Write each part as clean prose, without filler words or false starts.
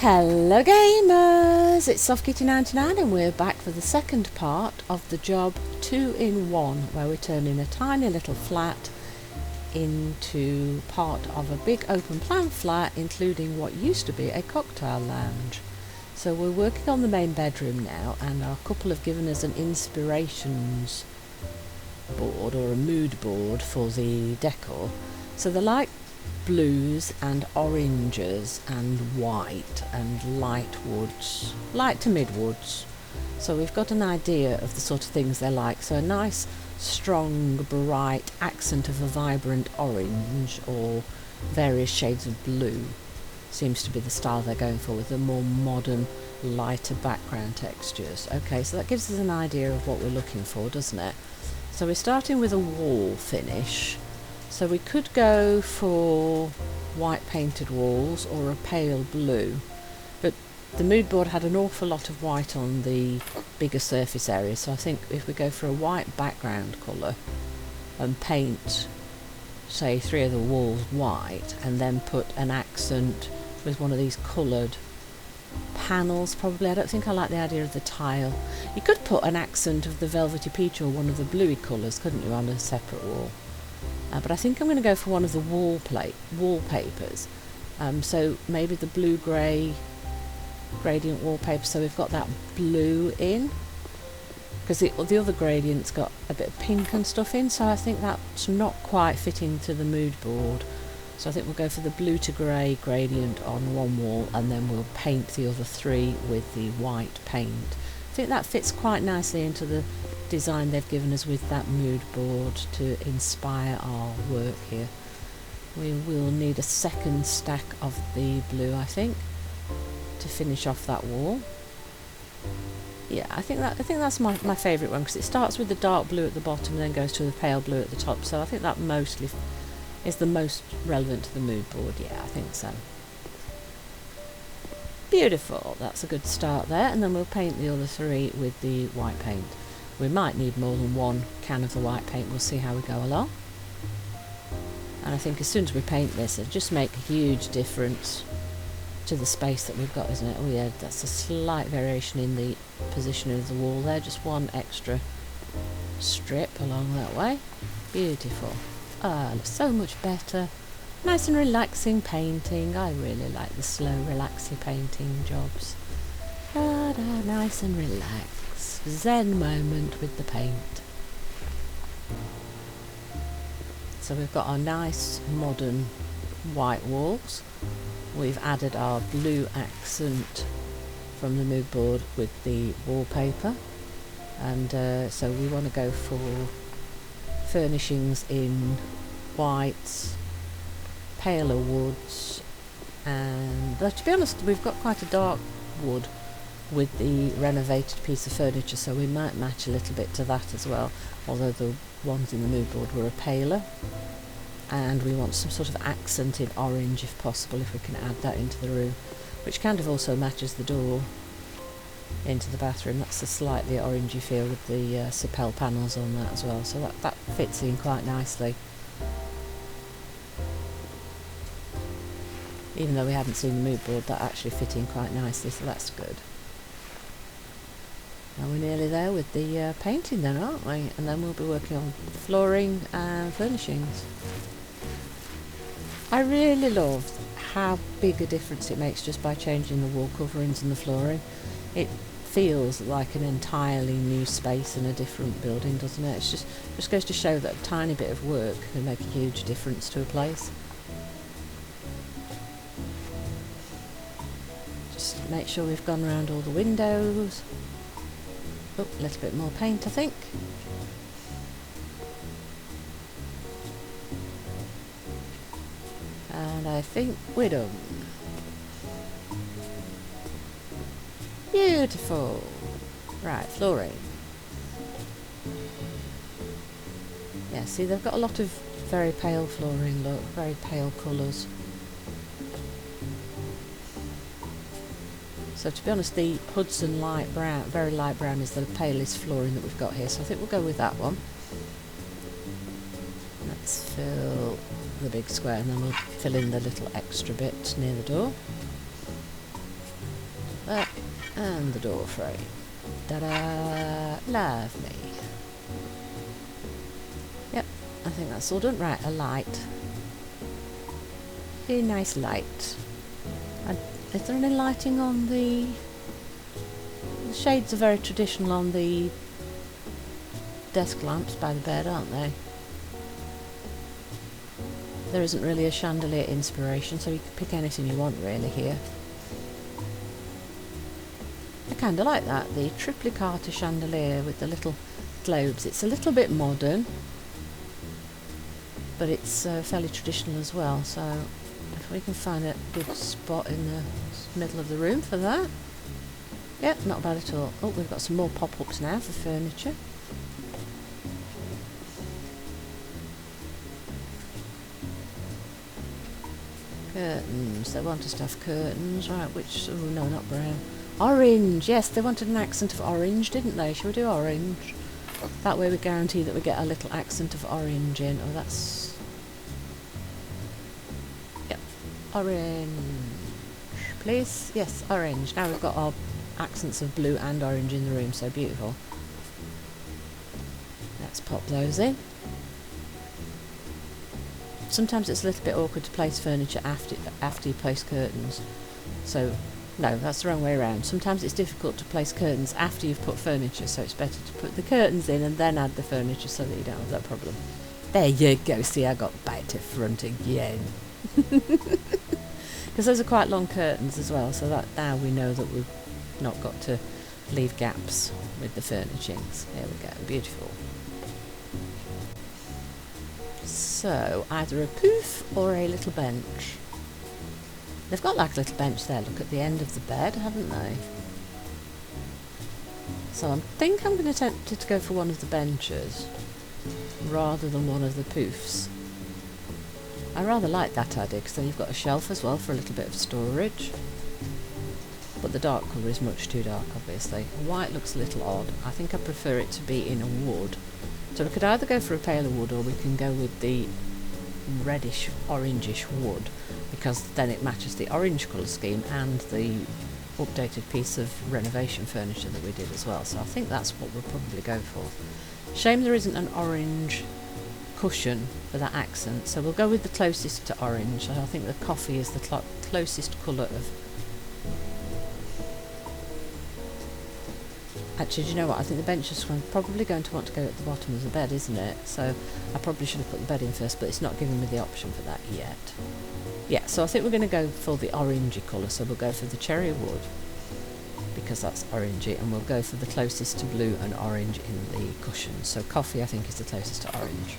Hello gamers, it's SoftKitty99 and we're back for the second part of the job 2-in-1 where we're turning a tiny little flat into part of a big open plan flat including what used to be a cocktail lounge. So we're working on the main bedroom now and our couple have given us an inspirations board or a mood board for the decor. So the light blues and oranges and white and light woods, light to mid woods. So we've got an idea of the sort of things they're like. So a nice strong bright accent of a vibrant orange or various shades of blue seems to be the style they're going for, with the more modern lighter background textures. Okay, so that gives us an idea of what we're looking for, doesn't it? So we're starting with a wall finish. So we could go for white painted walls or a pale blue, but the mood board had an awful lot of white on the bigger surface area, so I think if we go for a white background colour and paint say 3 of the walls white and then put an accent with one of these coloured panels, probably. I don't think I like the idea of the tile. You could put an accent of the velvety peach or one of the bluey colours, couldn't you, on a separate wall? But I think I'm going to go for one of the wallpapers. So maybe the blue-grey gradient wallpaper, so we've got that blue in. Because the other gradient's got a bit of pink and stuff in, so I think that's not quite fitting to the mood board. So I think we'll go for the blue to grey gradient on one wall and then we'll paint the other 3 with the white paint. I think that fits quite nicely into the design they've given us with that mood board to inspire our work here. We will need a second stack of the blue, I think, to finish off that wall. Yeah, I think that's my favourite one, because it starts with the dark blue at the bottom and then goes to the pale blue at the top, so I think that mostly is the most relevant to the mood board. Yeah, I think so. Beautiful, that's a good start there, and then we'll paint the other 3 with the white paint. We might need more than 1 can of the white paint, we'll see how we go along. And I think as soon as we paint this, it'll just make a huge difference to the space that we've got, isn't it? Oh yeah, that's a slight variation in the positioning of the wall there, just 1 extra strip along that way. Beautiful. Ah, looks so much better. Nice and relaxing painting. I really like the slow, relaxing painting jobs. Nice and relaxed. Zen moment with the paint. So we've got our nice modern white walls. We've added our blue accent from the mood board with the wallpaper, and so we want to go for furnishings in whites, paler woods, and to be honest we've got quite a dark wood with the renovated piece of furniture, so we might match a little bit to that as well, although the ones in the mood board were a paler. And we want some sort of accent in orange if possible, if we can add that into the room, which kind of also matches the door into the bathroom. That's a slightly orangey feel with the Sapel panels on that as well, so that fits in quite nicely. Even though we hadn't seen the mood board, that actually fit in quite nicely, so that's good. Now we're nearly there with the painting then, aren't we? And then we'll be working on flooring and furnishings. I really love how big a difference it makes just by changing the wall coverings and the flooring. It feels like an entirely new space in a different building, doesn't it? It's just goes to show that a tiny bit of work can make a huge difference to a place. Just make sure we've gone around all the windows. Oh, a little bit more paint, I think. And I think we're done. Beautiful. Right, flooring. Yeah, see, they've got a lot of very pale flooring, look, very pale colours. So to be honest, the Hudson light brown, very light brown, is the palest flooring that we've got here, so I think we'll go with that one. Let's fill the big square and then we'll fill in the little extra bit near the door. there. And the door frame. Ta-da! Lovely. Yep, I think that's all done. Right, a light. Very nice light. And is there any lighting on the shades are very traditional on the desk lamps by the bed, aren't they? There isn't really a chandelier inspiration, so you can pick anything you want really here. I kind of like that, the triplicata chandelier with the little globes. It's a little bit modern, but it's fairly traditional as well, so if we can find a good spot in the middle of the room for that. Yep, not bad at all. Oh, we've got some more pop-ups now for furniture. Curtains, they want us to have curtains, right, which, oh no, not brown. Orange, yes, they wanted an accent of orange, didn't they? Shall we do orange? That way we guarantee that we get a little accent of orange in. Oh, that's... Yep, orange, please. Yes, orange. Now we've got our accents of blue and orange in the room, so beautiful. Let's pop those in. Sometimes it's a little bit awkward to place furniture after you place curtains. So, no, that's the wrong way around. Sometimes it's difficult to place curtains after you've put furniture, so it's better to put the curtains in and then add the furniture so that you don't have that problem. There you go, see, I got back to front again. Because those are quite long curtains as well, so that now we know that we've not got to leave gaps with the furnishings. There we go, beautiful. So, either a poof or a little bench. They've got like a little bench there, look, at the end of the bed, haven't they? So I think I'm going to attempt to go for one of the benches rather than one of the poofs. I rather like that idea because then you've got a shelf as well for a little bit of storage. But the dark colour is much too dark, obviously. White looks a little odd. I think I prefer it to be in a wood. So we could either go for a paler wood or we can go with the reddish orangish wood, because then it matches the orange colour scheme and the updated piece of renovation furniture that we did as well. So I think that's what we'll probably go for. Shame there isn't an orange cushion for that accent, so we'll go with the closest to orange. I think the coffee is the closest colour of... Actually, do you know what? I think the bench is probably going to want to go at the bottom of the bed, isn't it? So I probably should have put the bed in first, but it's not giving me the option for that yet. Yeah, so I think we're going to go for the orangey colour, so we'll go for the cherry wood, because that's orangey, and we'll go for the closest to blue and orange in the cushions. So coffee, I think, is the closest to orange.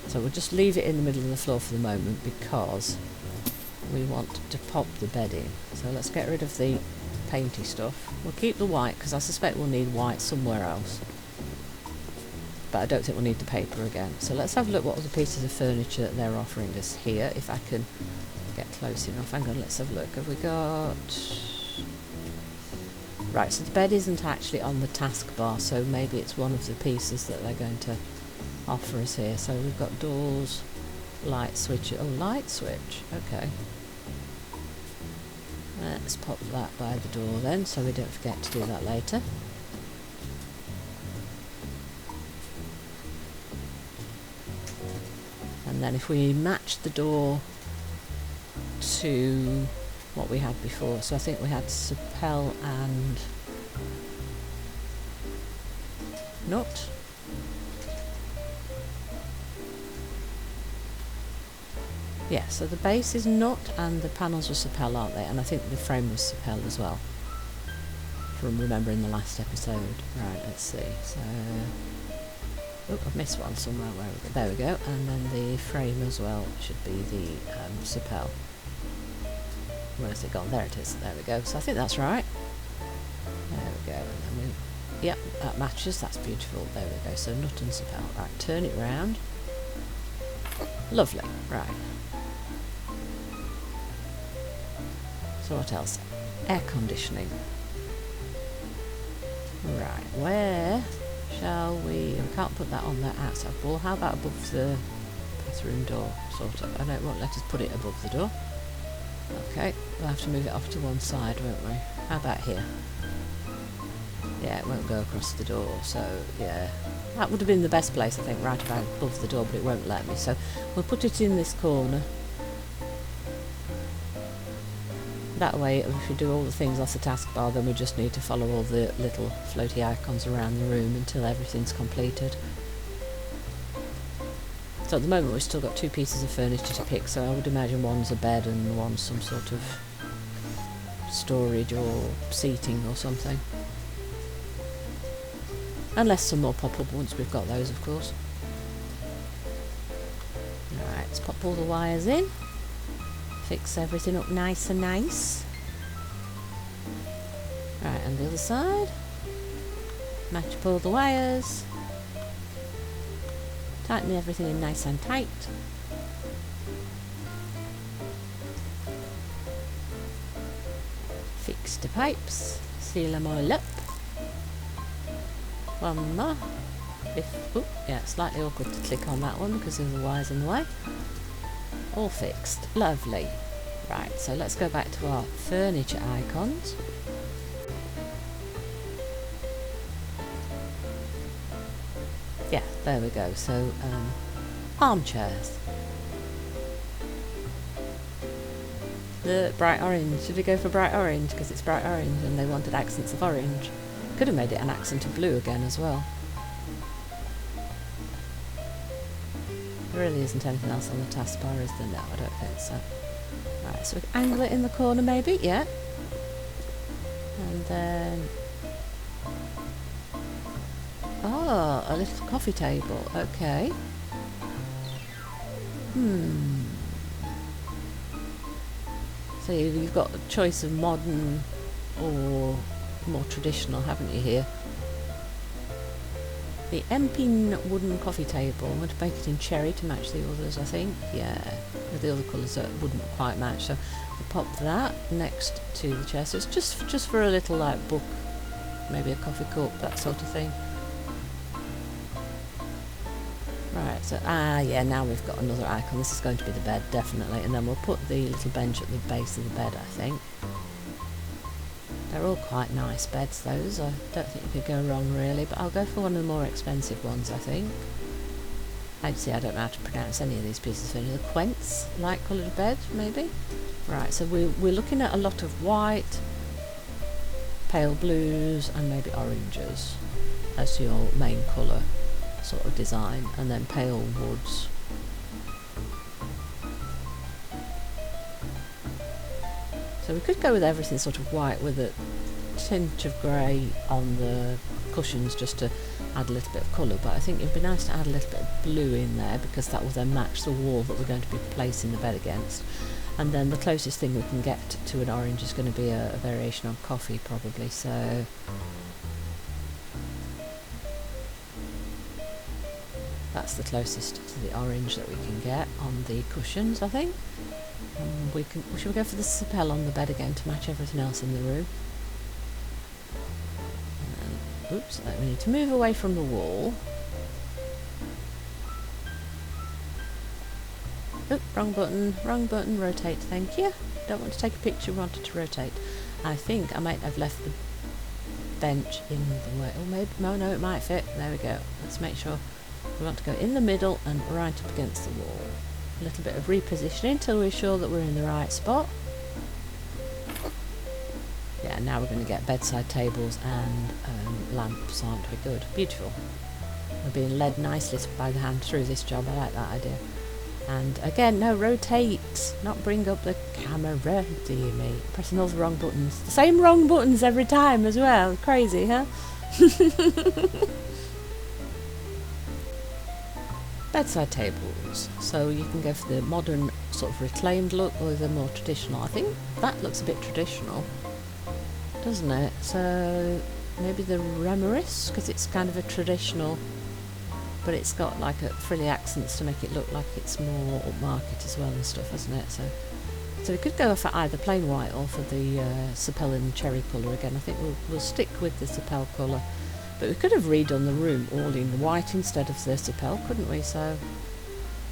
So we'll just leave it in the middle of the floor for the moment, because we want to pop the bed in. So let's get rid of the painty stuff. We'll keep the white because I suspect we'll need white somewhere else, but I don't think we'll need the paper again. So let's have a look what other pieces of furniture they're offering us here, if I can get close enough. Hang on, let's have a look. Have we got... Right, so the bed isn't actually on the taskbar, so maybe it's one of the pieces that they're going to offer us here. So we've got doors, light switch. Oh, light switch, okay. Let's pop that by the door then, so we don't forget to do that later. And then if we match the door to what we had before, so I think we had Sapel and nut. Yeah, so the base is nut and the panels were Sapel, aren't they? And I think the frame was Sapel as well, from remembering the last episode. Right, let's see. So, oh, I've missed one somewhere. Where we go? There we go. And then the frame as well should be the Sapel. Where's it gone? There it is. There we go. So I think that's right. There we go. And then yep, that matches. That's beautiful. There we go. So nut and Sapel. Right, turn it round. Lovely. Right. So what else? Air conditioning. Right, where shall we... We can't put that on the outside wall. How about above the bathroom door, sort of? I know it won't let us put it above the door. Okay, we'll have to move it off to one side, won't we? How about here? Yeah, it won't go across the door, so yeah. That would have been the best place, I think, right about above the door, but it won't let me. So we'll put it in this corner. That way, if we do all the things off the taskbar, then we just need to follow all the little floaty icons around the room until everything's completed. So at the moment we've still got two pieces of furniture to pick, so I would imagine one's a bed and one's some sort of storage or seating or something. Unless some more pop up once we've got those, of course. Alright, let's pop all the wires in. Fix everything up nice and nice. Right, and the other side. Match up all the wires. Tighten everything in nice and tight. Fix the pipes. Seal them all up. One more. Yeah, it's slightly awkward to click on that one because of the wires in the way. All fixed. Lovely. Right, so let's go back to our furniture icons. Yeah, there we go. So, armchairs. The bright orange. Should we go for bright orange? Because it's bright orange and they wanted accents of orange. Could have made it an accent of blue again as well. There really isn't anything else on the taskbar, is there? No, I don't think so. Right, so we can angle it in the corner maybe, yeah. And then... oh, a little coffee table, okay. So you've got a choice of modern or more traditional, haven't you here? The Empin wooden coffee table. I'm going to bake it in cherry to match the others, I think. Yeah, the other colours wouldn't quite match. So we'll pop that next to the chair. So it's just for a little like book, maybe a coffee cup, that sort of thing. Right, so yeah, now we've got another icon. This is going to be the bed, definitely. And then we'll put the little bench at the base of the bed, I think. They're all quite nice beds, those. I don't think you could go wrong, really, but I'll go for one of the more expensive ones, I think. Actually, I don't know how to pronounce any of these pieces of furniture. The quince, light coloured bed, maybe? Right, so we're looking at a lot of white, pale blues, and maybe oranges as your main colour sort of design, and then pale woods. So we could go with everything sort of white with a tint of grey on the cushions just to add a little bit of colour, but I think it'd be nice to add a little bit of blue in there because that will then match the wall that we're going to be placing the bed against. And then the closest thing we can get to an orange is going to be a variation on coffee probably, so... that's the closest to the orange that we can get on the cushions, I think. Should we go for the sapel on the bed again to match everything else in the room? And, oops, we need to move away from the wall. Oop, wrong button, rotate, thank you. Don't want to take a picture, wanted to rotate. I think I might have left the bench in the way. Oh, maybe, no, it might fit. There we go. Let's make sure. We want to go in the middle and right up against the wall. A little bit of repositioning until we're sure that we're in the right spot. Yeah, now we're going to get bedside tables and lamps, aren't we? Good. Beautiful. We're being led nicely by the hand through this job. I like that idea. And again, no, rotate, not bring up the camera, dear me. Pressing all the wrong buttons. The same wrong buttons every time as well. Crazy, huh? Bedside tables, so you can go for the modern sort of reclaimed look or the more traditional. I think that looks a bit traditional, doesn't it? So maybe the Remoris, because it's kind of a traditional, but it's got like a frilly accents to make it look like it's more upmarket as well and stuff, hasn't it? So we could go for either plain white or for the sapel and cherry colour again. I think we'll stick with the sapel colour. But we could have redone the room all in white instead of the sapel, couldn't we? So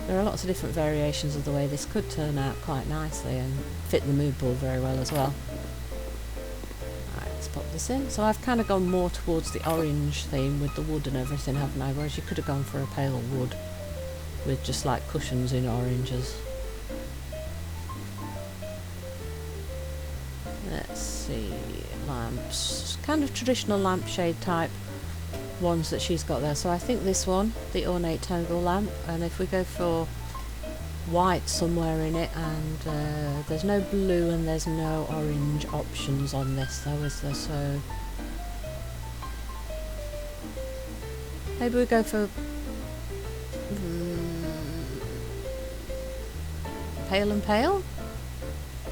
There are lots of different variations of the way this could turn out quite nicely and fit the mood board very well as well. Alright, let's pop this in. So I've kind of gone more towards the orange theme with the wood and everything, haven't I? Whereas you could have gone for a pale wood with just like cushions in oranges. Let's see, lamps, kind of traditional lampshade type ones that she's got there. So I think this one, the ornate tangle lamp, and if we go for white somewhere in it, and there's no blue and there's no orange options on this though, is there? So maybe we go for pale and pale,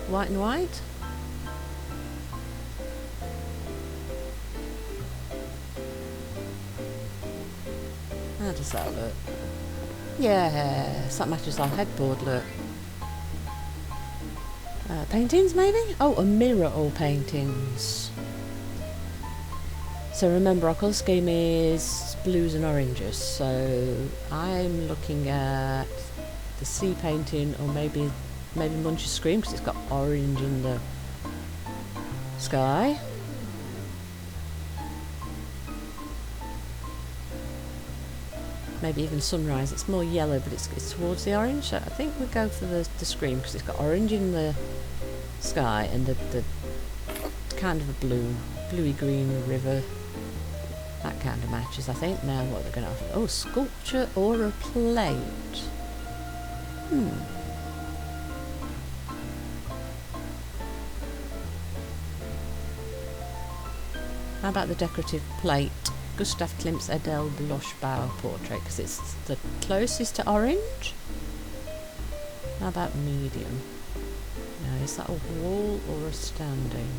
white and white. How does that look? Yes, that matches our headboard look. Paintings maybe? Oh, a mirror or paintings. So remember our colour scheme is blues and oranges, so I'm looking at the sea painting, or maybe Munch's Scream, because it's got orange in the sky. Maybe even Sunrise. It's more yellow, but it's towards the orange. So I think we go for the Scream, because it's got orange in the sky and the kind of a bluey green river. That kind of matches, I think. Now what they're going to offer? Oh, sculpture or a plate. How about the decorative plate? Gustav Klimt's Adele Bloch-Bauer portrait, because it's the closest to orange. How about medium? Now, is that a wall or a standing?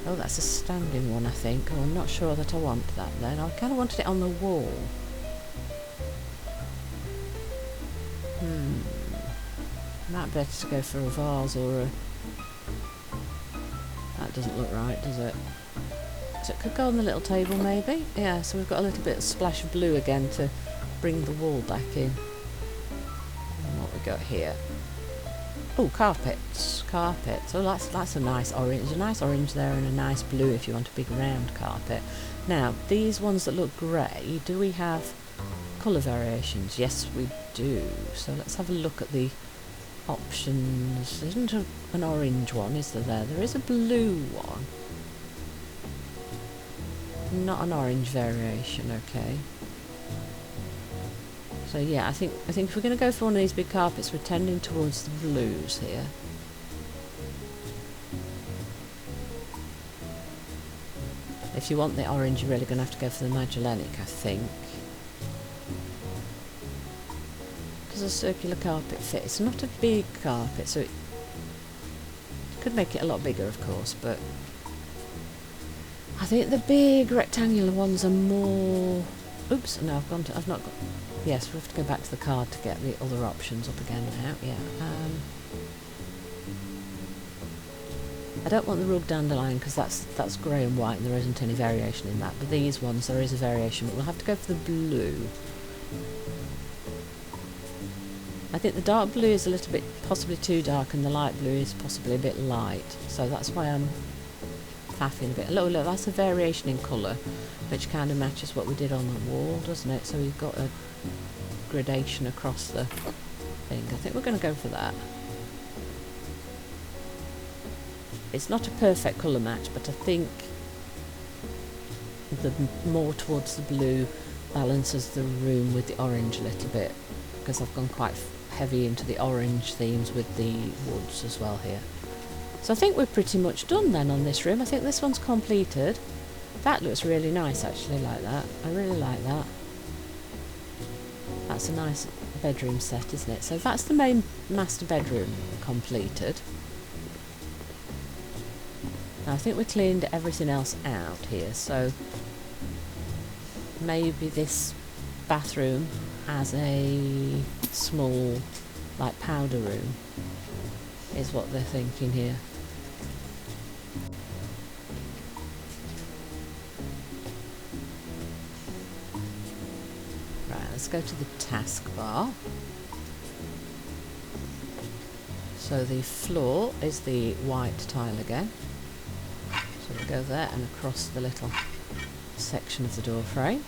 Oh, that's a standing one, I think. Oh, I'm not sure that I want that then. I kind of wanted it on the wall. Might be better to go for a vase or a... That doesn't look right, does it? So it could go on the little table maybe. Yeah, so we've got a little bit of splash of blue again to bring the wall back in. And what we got here? Oh, carpets. Carpets. Oh, that's a nice orange. There's a nice orange there and a nice blue if you want a big round carpet. Now, these ones that look grey, do we have colour variations? Yes, we do. So let's have a look at the options. There isn't an orange one, is there? There is a blue one. Not an orange variation, okay. So yeah, I think if we're going to go for one of these big carpets, we're tending towards the blues here. If you want the orange, you're really going to have to go for the Magellanic, I think. Does a circular carpet fit? It's not a big carpet, so it could make it a lot bigger, of course, but I think the big rectangular ones are more... Oops, no, I've not got... Yes, we have to go back to the card to get the other options up again now, yeah. I don't want the rug dandelion because that's grey and white and there isn't any variation in that, but these ones there is a variation, but we'll have to go for the blue. I think the dark blue is a little bit possibly too dark and the light blue is possibly a bit light, so that's why I'm faffing a bit. Look, that's a variation in colour, which kind of matches what we did on the wall, doesn't it? So we've got a gradation across the thing. I think we're going to go for that. It's not a perfect colour match, but I think the more towards the blue balances the room with the orange a little bit, because I've gone quite heavy into the orange themes with the woods as well here. So I think we're pretty much done then on this room. I think this one's completed. That looks really nice actually, like that. I really like that. That's a nice bedroom set, isn't it? So that's the main master bedroom completed. Now I think we cleaned everything else out here, so maybe this bathroom as a small, like, powder room is what they're thinking here. let's go to the taskbar. So the floor is the white tile again. So we'll go there and across the little section of the door frame.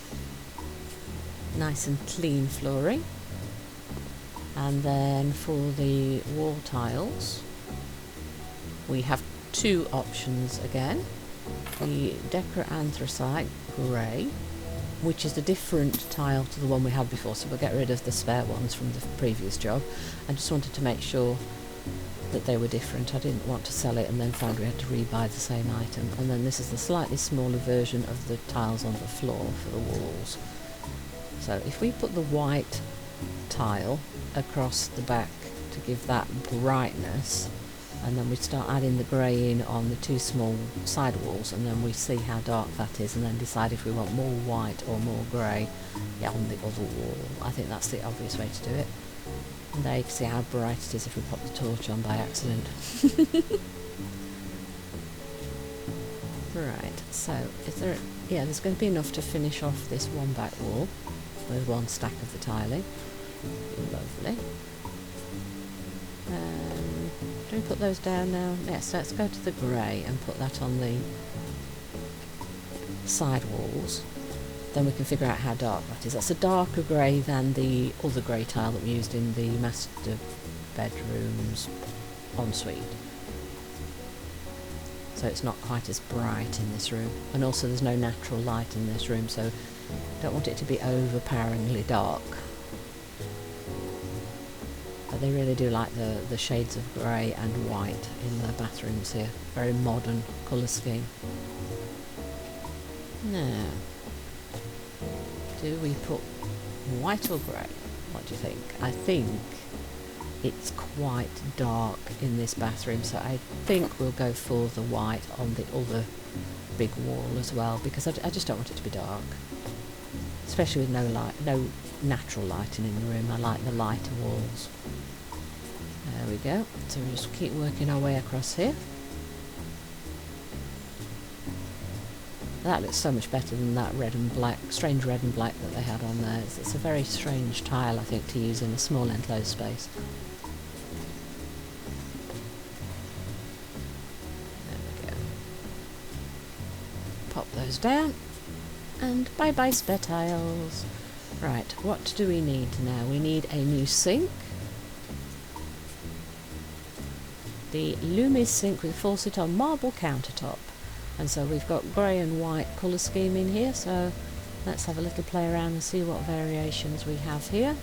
Nice and clean flooring. And then for the wall tiles, we have two options again. The Decra Anthracite Grey, which is a different tile to the one we had before, so we'll get rid of the spare ones from the previous job. I just wanted to make sure that they were different. I didn't want to sell it and then find we had to rebuy the same item. And then this is the slightly smaller version of the tiles on the floor for the walls. So if we put the white tile across the back to give that brightness, and then we start adding the grey in on the two small side walls, and then we see how dark that is, and then decide if we want more white or more grey on the other wall. I think that's the obvious way to do it. And there you can see how bright it is if we pop the torch on by accident. Right, so is there... yeah, there's going to be enough to finish off this one back wall with one stack of the tiling. Lovely. Do we put those down now? Yes, let's go to the grey and put that on the side walls. Then we can figure out how dark that is. That's a darker grey than the other grey tile that we used in the master bedroom's ensuite. So it's not quite as bright in this room. And also there's no natural light in this room, so don't want it to be overpoweringly dark. But they really do like the shades of grey and white in the bathrooms here. Very modern colour scheme. Now, do we put white or grey? What do you think? I think it's quite dark in this bathroom, so I think we'll go for the white on the other big wall as well, because I just don't want it to be dark. Especially with no light, no natural lighting in the room. I like the lighter walls. There we go. So we'll just keep working our way across here. That looks so much better than that red and black, strange red and black that they had on there. It's a very strange tile, I think, to use in a small enclosed space. There we go. Pop those down. And bye-bye spare tiles. Right, what do we need now? We need a new sink. The Loomis sink with faucet on marble countertop. And so we've got grey and white colour scheme in here, so let's have a little play around and see what variations we have here.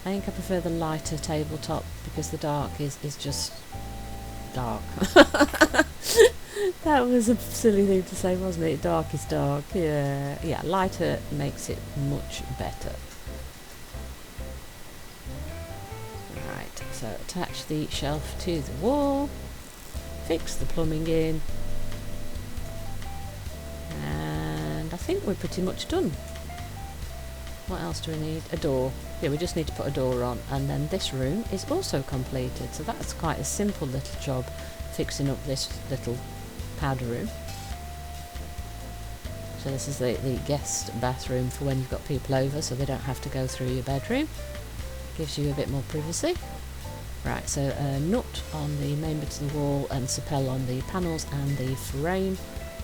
I think I prefer the lighter tabletop because the dark is just dark. That was a silly thing to say, wasn't it? Dark is dark. Yeah, lighter makes it much better. Right, so attach the shelf to the wall. Fix the plumbing in, and I think we're pretty much done. What else do we need? A door. Yeah, we just need to put a door on, and then this room is also completed, so that's quite a simple little job, fixing up this little powder room. So this is the guest bathroom for when you've got people over, so they don't have to go through your bedroom. Gives you a bit more privacy. Right, so a nut on the main bit of the wall and Sapel on the panels and the frame,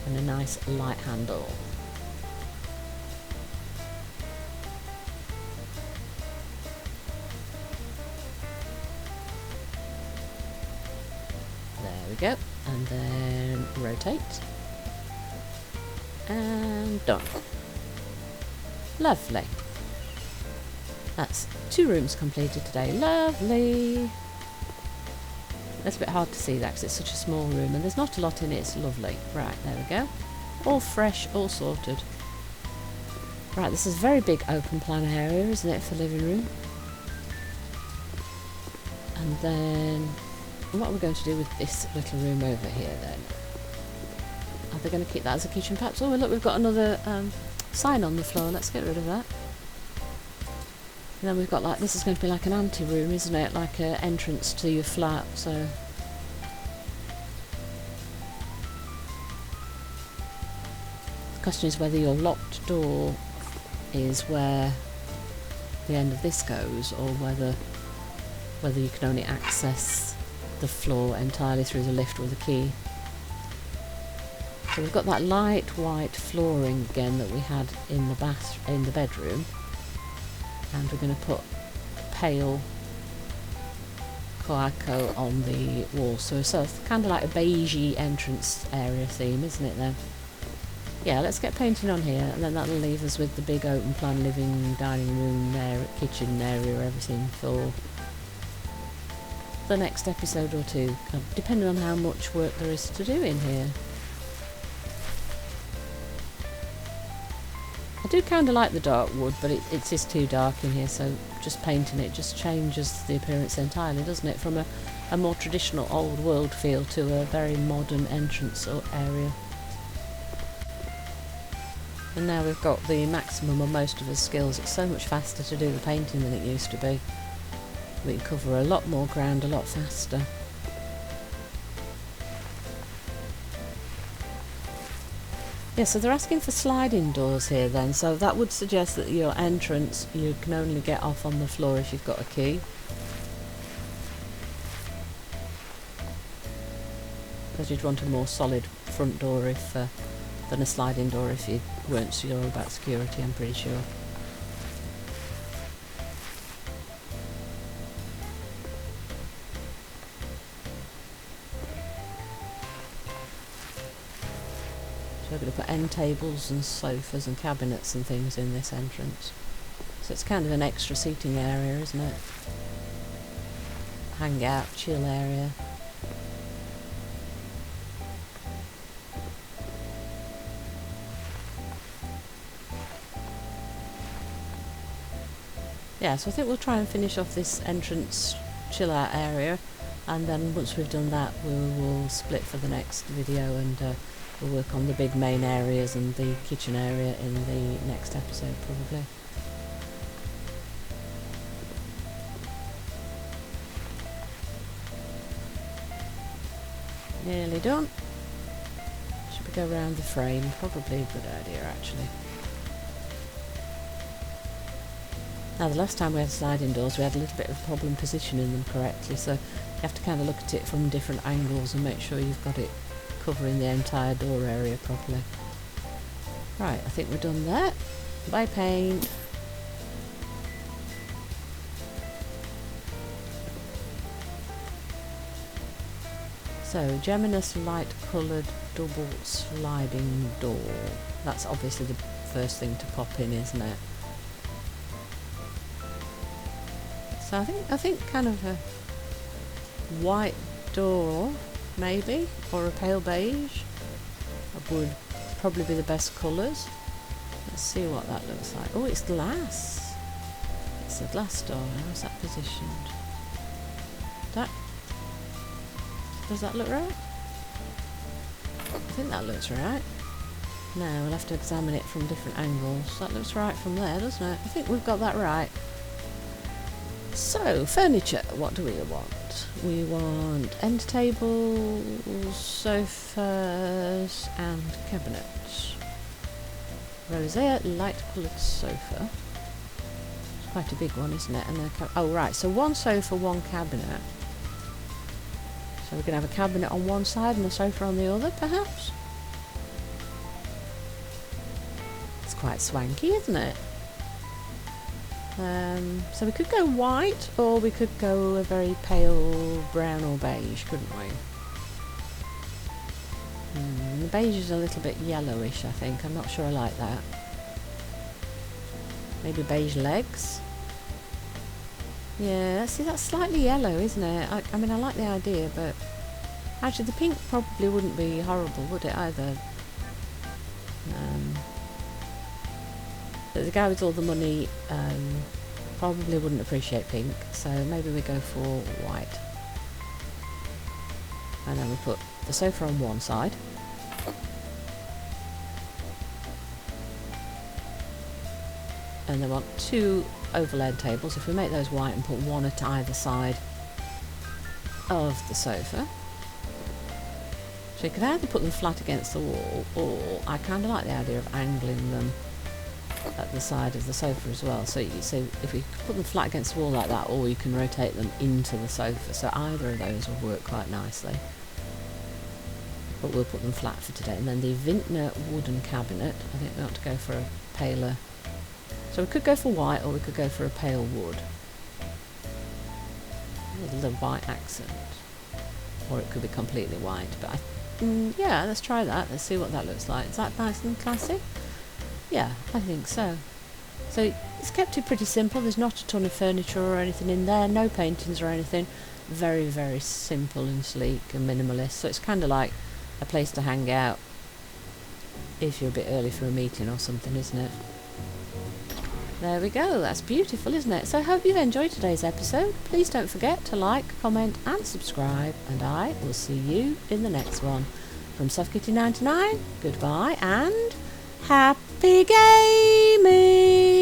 and a nice light handle. There we go, and then rotate, and done. Lovely. That's 2 rooms completed today. Lovely. That's a bit hard to see that because it's such a small room and there's not a lot in it. It's lovely. Right, there we go. All fresh, all sorted. Right, this is a very big open plan area, isn't it, for the living room? And then, what are we going to do with this little room over here then? Are they going to keep that as a kitchen perhaps? Oh, look, we've got another sign on the floor. Let's get rid of that. And then we've got like, this is going to be like an ante-room, isn't it? Like an entrance to your flat, so. The question is whether your locked door is where the end of this goes, or whether you can only access the floor entirely through the lift with a key. So we've got that light white flooring again that we had in the bedroom, and we're going to put pale coaco on the wall, so it's kind of like a beigey entrance area theme, isn't it then? Yeah, let's get painting on here, and then that'll leave us with the big open plan living, dining room area, kitchen area, everything for the next episode or two, depending on how much work there is to do in here. I do kind of like the dark wood, but it is too dark in here, so just painting it just changes the appearance entirely, doesn't it? From a more traditional old world feel to a very modern entrance or area. And now we've got the maximum of most of the skills. It's so much faster to do the painting than it used to be. We can cover a lot more ground a lot faster. Yeah, so they're asking for sliding doors here then, so that would suggest that your entrance, you can only get off on the floor if you've got a key. Because you'd want a more solid front door than a sliding door if you weren't sure about security, I'm pretty sure. So we're going to put end tables and sofas and cabinets and things in this entrance. So it's kind of an extra seating area, isn't it? Hangout, chill area. Yeah, so I think we'll try and finish off this entrance chill out area, and then once we've done that we will split for the next video, and we'll work on the big main areas and the kitchen area in the next episode probably. Nearly done. Should we go around the frame? Probably a good idea actually. Now the last time we had sliding doors we had a little bit of a problem positioning them correctly, so you have to kind of look at it from different angles and make sure you've got it covering the entire door area properly. Right, I think we're done there. Bye paint. So, Geminus light coloured double sliding door. That's obviously the first thing to pop in, isn't it? So I think kind of a white door, maybe, or a pale beige would probably be the best colours. Let's see what that looks like. Oh, it's glass. It's a glass door. How's that positioned? Does that look right? I think that looks right. Now we'll have to examine it from different angles. That looks right from there, doesn't it? I think we've got that right. So, furniture, what do we want? We want end tables, sofas and cabinets. Rosea light coloured sofa. It's quite a big one, isn't it? And oh right, so one sofa, one cabinet. So we're going to have a cabinet on one side and a sofa on the other, perhaps? It's quite swanky, isn't it? So we could go white, or we could go a very pale brown or beige, couldn't we? The beige is a little bit yellowish, I think. I'm not sure I like that. Maybe beige legs? Yeah, see, that's slightly yellow, isn't it? I mean, I like the idea, but actually the pink probably wouldn't be horrible, would it, either? But the guy with all the money probably wouldn't appreciate pink, so maybe we go for white. And then we put the sofa on one side. And then want two overlaid tables. If we make those white and put one at either side of the sofa. So you could either put them flat against the wall, or I kind of like the idea of angling them at the side of the sofa as well. So if we put them flat against the wall like that, or you can rotate them into the sofa, so either of those will work quite nicely. But we'll put them flat for today. And then the Vintner wooden cabinet, I think we ought to go for a paler, so we could go for white or we could go for a pale wood with a white accent, or it could be completely white, but yeah, let's try that. Let's see what that looks like. Is that nice and classy? Yeah, I think so. So it's kept it pretty simple. There's not a ton of furniture or anything in there, no paintings or anything. Very, very simple and sleek and minimalist. So it's kind of like a place to hang out if you're a bit early for a meeting or something, isn't it? There we go. That's beautiful, isn't it? So I hope you've enjoyed today's episode. Please don't forget to like, comment and subscribe, and I will see you in the next one. From Soft Kitty 99, goodbye and happy gaming!